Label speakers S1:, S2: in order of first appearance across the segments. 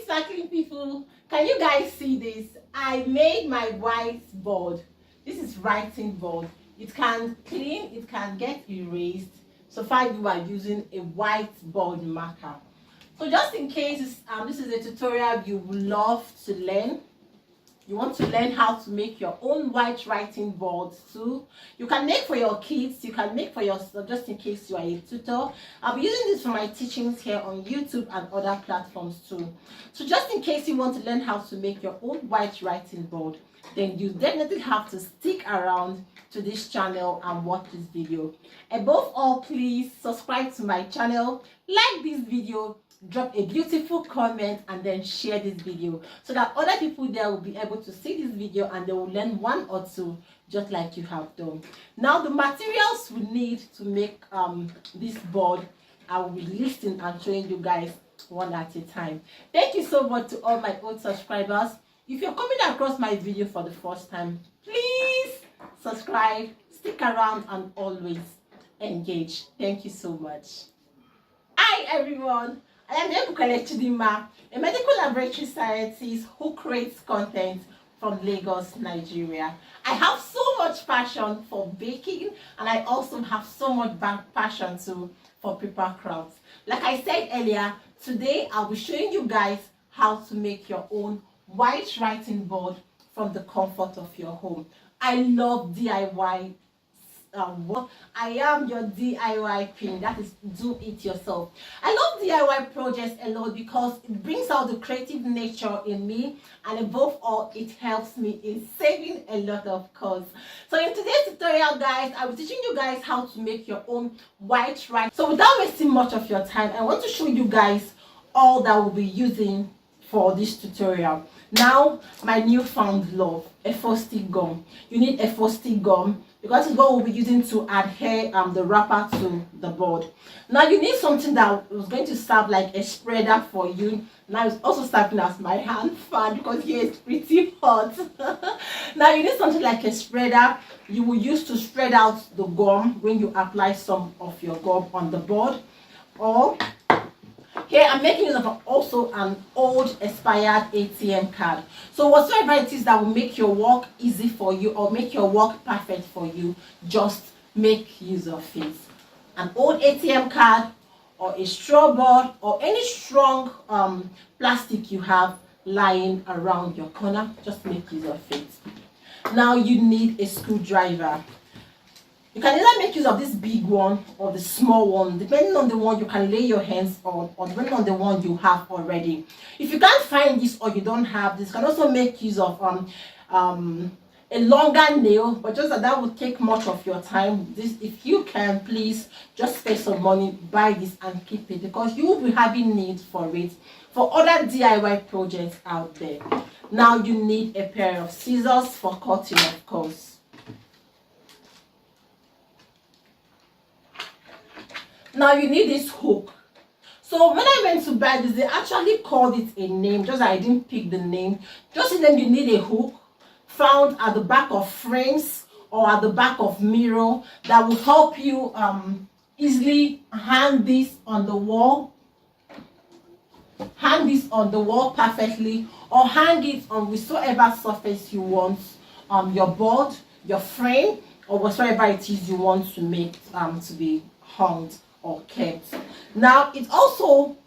S1: sparkling people, can you guys see this? I made my whiteboard. This is writing board. It can clean, it can get erased. So far you are using a whiteboard marker. So just in case this is a tutorial you would love to learn, you want to learn how to make your own white writing boards too. You can make for your kids, you can make for yourself, just in case you are a tutor. I'll be using this for my teachings here on YouTube and other platforms too. So just in case you want to learn how to make your own white writing board, then you definitely have to stick around to this channel and watch this video. Above all, please subscribe to my channel, like this video, drop a beautiful comment, and then share this video so that other people there will be able to see this video and they will learn one or two just like you have done. Now the materials we need to make this board, I will be listing and showing you guys one at a time. Thank you so much to all my old subscribers. If you're coming across my video for the first time, please subscribe, stick around, and always engage. Thank you so much. Hi everyone, I am Ebuka Chidima, a medical laboratory scientist who creates content from Lagos, Nigeria. I have so much passion for baking, and I also have so much passion too for paper crafts. Like I said earlier, today I'll be showing you guys how to make your own white writing board from the comfort of your home. I love DIY. I am your DIY queen. That is, do it yourself. I love DIY projects a lot because it brings out the creative nature in me, and above all, it helps me in saving a lot of costs. So in today's tutorial, guys, I'll be teaching you guys how to make your own white writing. So without wasting much of your time, I want to show you guys all that we'll be using for this tutorial. Now, my newfound love, A4 gum. You need A4 gum because it's what we'll be using to adhere the wrapper to the board. Now you need something that is going to serve like a spreader for you. Now it's also serving as my hand fan because here it's pretty hot. Now you need something like a spreader you will use to spread out the gum when you apply some of your gum on the board. Or here I'm making use of also an old expired ATM card. So whatsoever it is that will make your work easy for you or make your work perfect for you, just make use of it. An old ATM card or a straw board or any strong plastic you have lying around your corner, just make use of it. Now you need a screwdriver. You can either make use of this big one or the small one, depending on the one you can lay your hands on, or depending on the one you have already. If you can't find this or you don't have this, you can also make use of a longer nail, but just that would take much of your time. This, if you can, please just spend some money, buy this and keep it, because you will be having need for it for other DIY projects out there. Now you need a pair of scissors for cutting, of course. Now you need this hook. So when I went to buy this, they actually called it a name, just I didn't pick the name. Just in them, you need a hook found at the back of frames or at the back of mirror that will help you easily hang this on the wall. Hang this on the wall perfectly, or hang it on whichever surface you want, your board, your frame, or whatever it is you want to make to be hung or kept. Now it also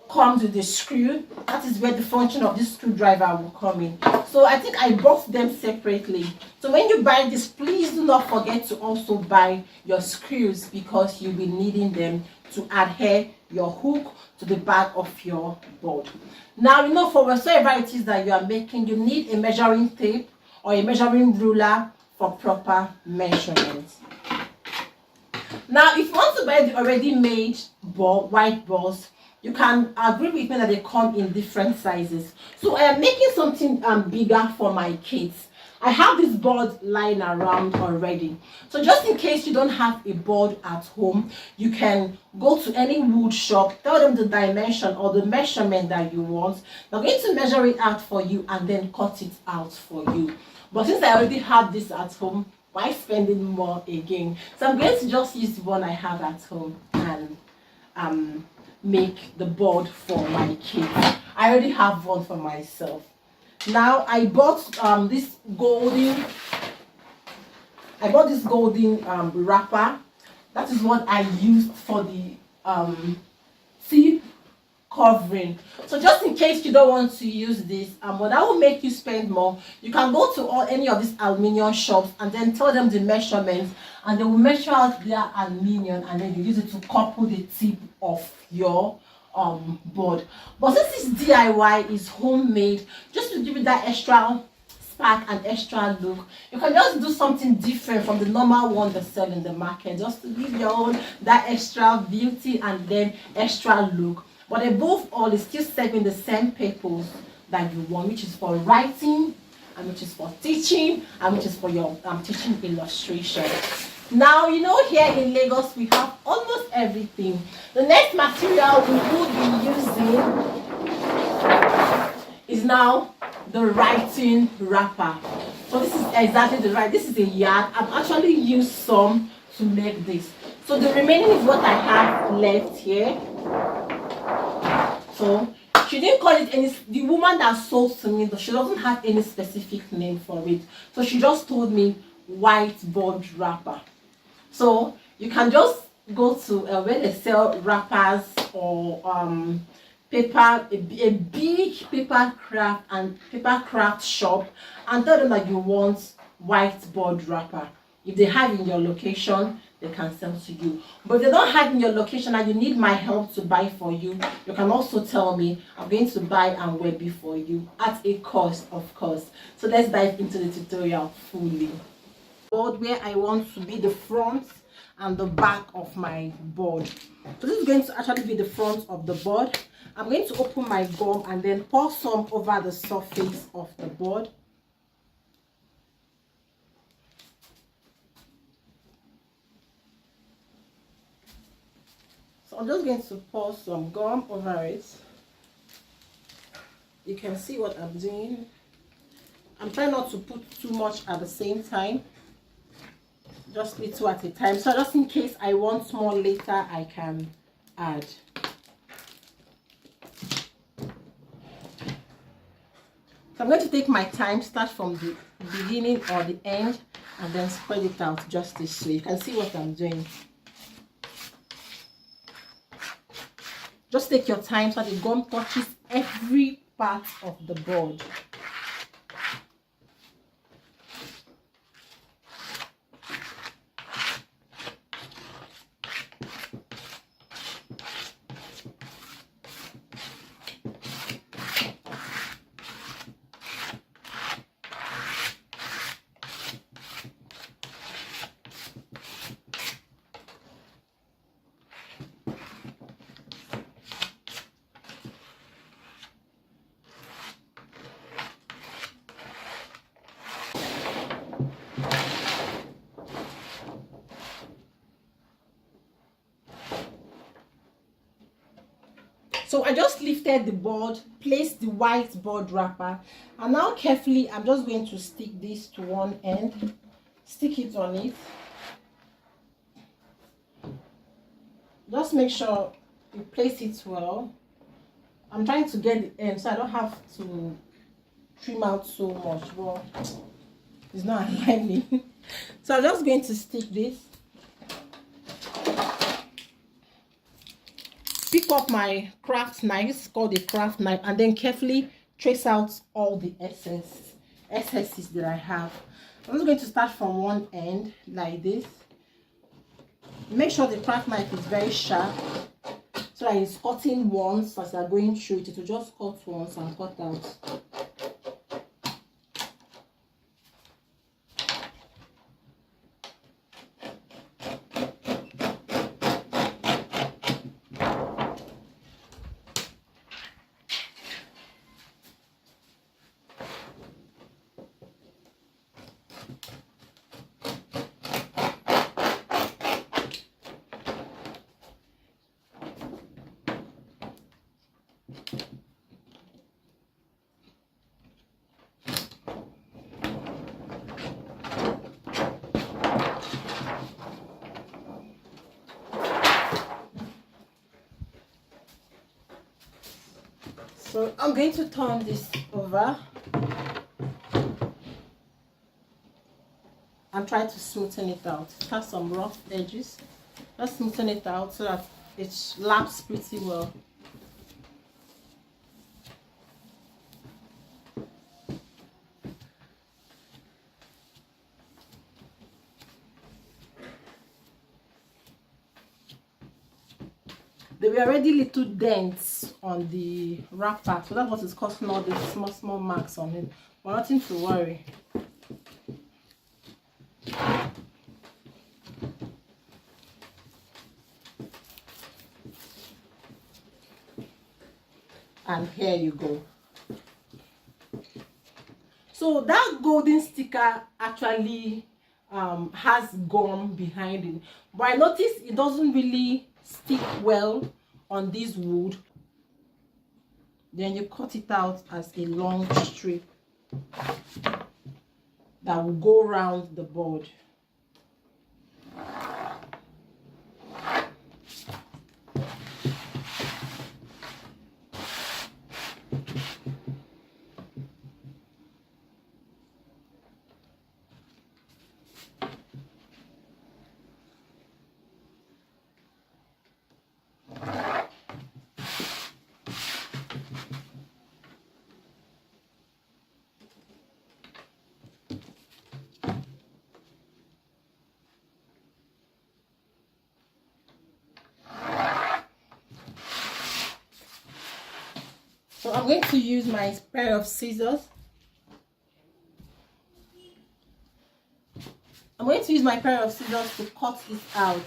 S1: comes with a screw. That is where the function of this screwdriver will come in. So I think I bought them separately. So when you buy this, please do not forget to also buy your screws, because you'll be needing them to adhere your hook to the back of your board. Now, you know, for whatever it is that you are making, you need a measuring tape or a measuring ruler for proper measurements. Now, if you want to buy the already made white balls, you can agree with me that they come in different sizes. So I am making something bigger for my kids. I have this board lying around already. So just in case you don't have a board at home, you can go to any wood shop, tell them the dimension or the measurement that you want. They're going to measure it out for you and then cut it out for you. But since I already have this at home, why spending more again? So I'm going to just use the one I have at home and make the board for my kids. I already have one for myself. Now I bought this golden wrapper. That is what I used for the tea covering. So just in case you don't want to use this, but that will make you spend more, you can go to any of these aluminium shops and then tell them the measurements, and they will measure out their aluminium, and then you use it to couple the tip of your board. But since this DIY is homemade, just to give it that extra spark and extra look, you can just do something different from the normal one they sell in the market, just to give your own that extra beauty and then extra look. But above all, it's still serving the same purpose that you want, which is for writing, and which is for teaching, and which is for your teaching illustration. Now, you know, here in Lagos we have almost everything. The next material we will be using is now the writing wrapper. So this is exactly the right. This is a yard. I've actually used some to make this. So the remaining is what I have left here. So she didn't call it any. The woman that sold to me, she doesn't have any specific name for it. So she just told me whiteboard wrapper. So you can just go to where they sell wrappers or paper, a big paper craft shop, and tell them that you want whiteboard wrapper. If they have in your location, they can sell to you. But if they don't have in your location and you need my help to buy for you, you can also tell me. I'm going to buy and wear it for you at a cost, of course. So let's dive into the tutorial fully. Board where I want to be the front and the back of my board. So this is going to actually be the front of the board. I'm going to open my gum and then pour some over the surface of the board. So I'm just going to pour some gum over it. You can see what I'm doing. I'm trying not to put too much at the same time. Just little at a time. So just in case I want more later, I can add. So I'm going to take my time, start from the beginning or the end, and then spread it out just this way. You can see what I'm doing. Just take your time so the gum touches every part of the board. So I just lifted the board, placed the whiteboard wrapper, and now carefully I'm just going to stick this to one end, stick it on it. Just make sure you place it well. I'm trying to get the end so I don't have to trim out so much, but it's not aligning. So I'm just going to stick this. Pick up my craft knife, it's called a craft knife, and then carefully trace out all the excesses that I have. I'm just going to start from one end like this. Make sure the craft knife is very sharp so that it's cutting once as you're going through it. It will just cut once and cut out. So I'm going to turn this over and try to smoothen it out. It has some rough edges. Let's smoothen it out so that it laps pretty well. There were already little dents on the wrapper, so that's what is causing all these small marks on it. But nothing to worry. And here you go. So that golden sticker actually has gum behind it, but I noticed it doesn't really stick well on this wood. Then you cut it out as a long strip that will go around the board. So I'm going to use my pair of scissors. I'm going to use my pair of scissors to cut this out.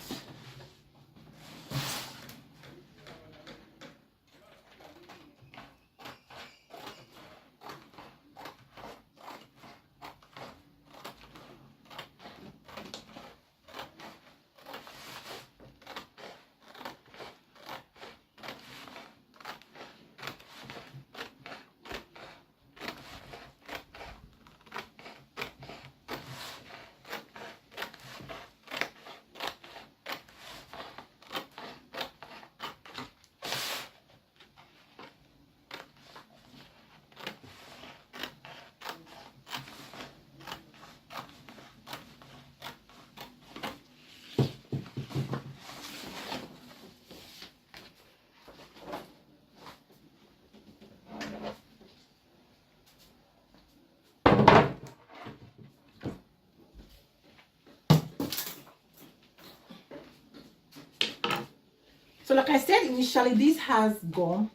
S1: So like I said initially, this has gum.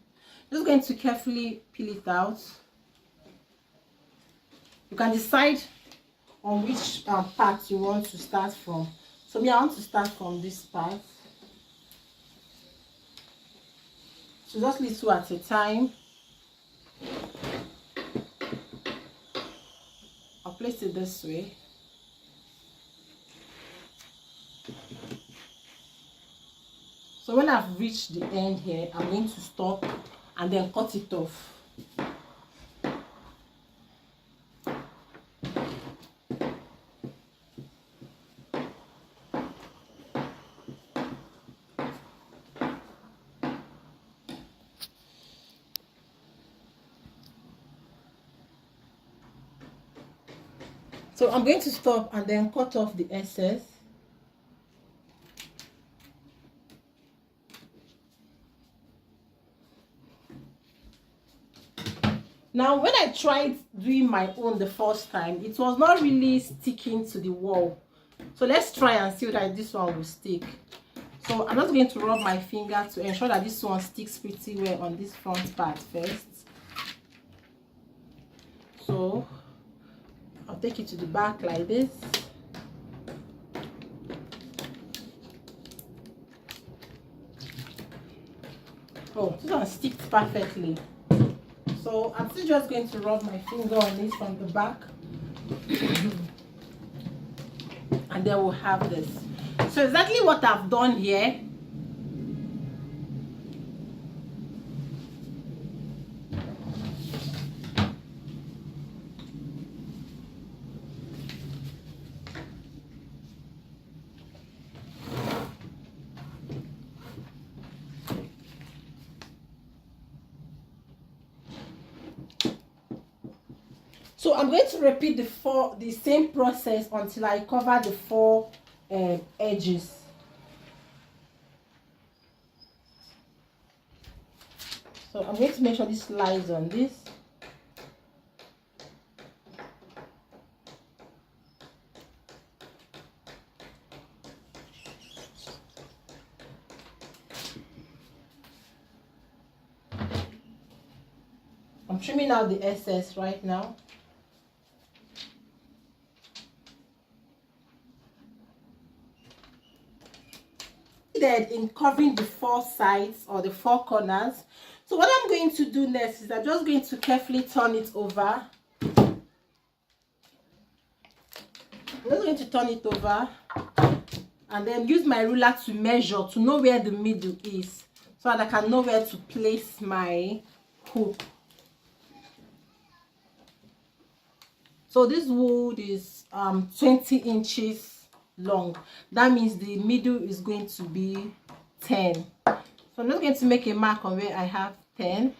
S1: I'm just going to carefully peel it out. You can decide on which part you want to start from. So me, I want to start from this part. So just little at a time. I'll place it this way. So when I've reached the end here, I'm going to stop and then cut it off. So I'm going to stop and then cut off the excess. Now, when I tried doing my own the first time, it was not really sticking to the wall. So let's try and see whether this one will stick. So I'm just going to rub my finger to ensure that this one sticks pretty well on this front part first. So I'll take it to the back like this. Oh, this one sticks perfectly. So I'm still just going to rub my finger on this from the back. And then we'll have this. So exactly what I've done here. So I'm going to repeat the same process until I cover the 4 edges. So I'm going to make sure this lies on this. I'm trimming out the excess right now. In covering the 4 sides or the 4 corners. So what I'm going to do next is I'm just going to carefully turn it over. I'm just going to turn it over and then use my ruler to measure to know where the middle is, so that I can know where to place my hook. So this wood is 20 inches long. That means the middle is going to be 10. So I'm just going to make a mark on where I have 10,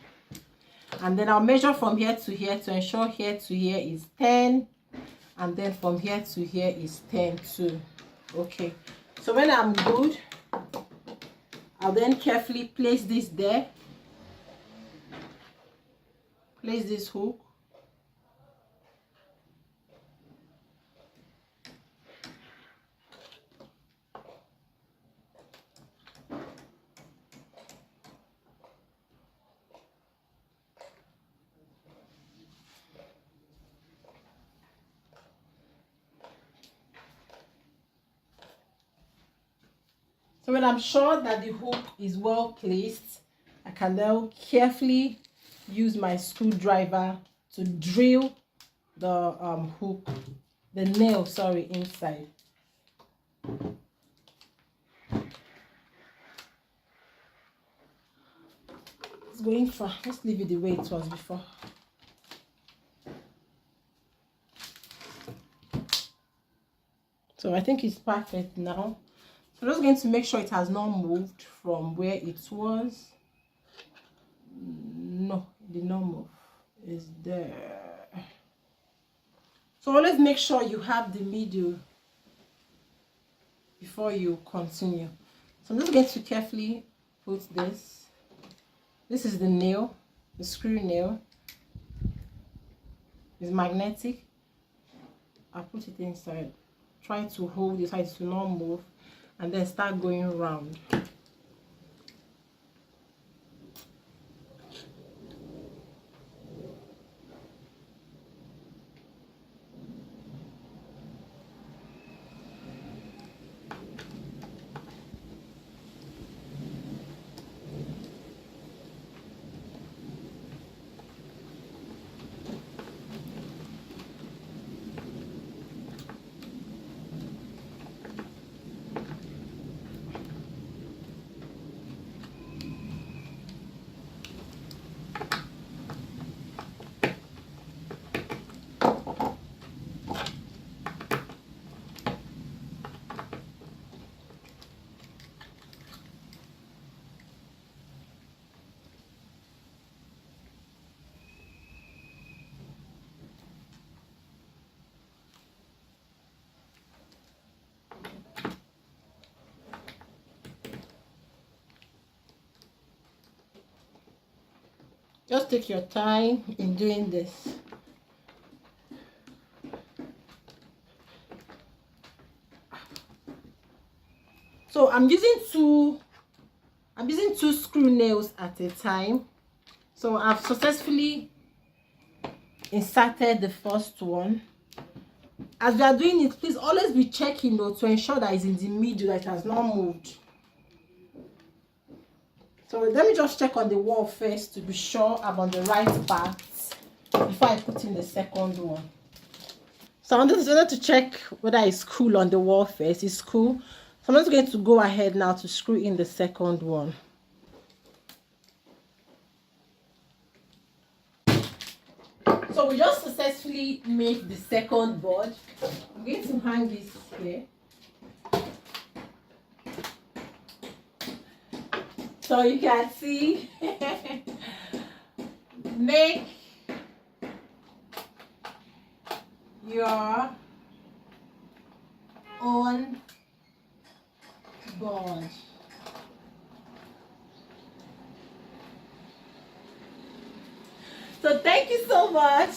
S1: and then I'll measure from here to here to ensure here to here is 10, and then from here to here is 10 too. Okay, so when I'm good, I'll then carefully place this there, place this hook, so when I'm sure that the hook is well placed, I can now carefully use my screwdriver to drill the hook, the nail, sorry, inside. It's going far. Let's leave it the way it was before. So I think it's perfect now. So I'm just going to make sure it has not moved from where it was. No, it did not move. It's there. So always make sure you have the middle before you continue. So I'm just going to carefully put this. This is the nail, the screw nail. It's magnetic. I'll put it inside. Try to hold it so it will not move, and then start going around. Just take your time in doing this. So I'm using two screw nails at a time. So I've successfully inserted the first one. As you are doing it, please always be checking though to ensure that it's in the middle, that it has not moved. So let me just check on the wall first to be sure I'm on the right path before I put in the second one. So I'm just going to check whether it's cool on the wall first. It's cool. So I'm just going to go ahead now to screw in the second one. So we just successfully made the second board. I'm going to hang this here. So you can see, your own board. So thank you so much.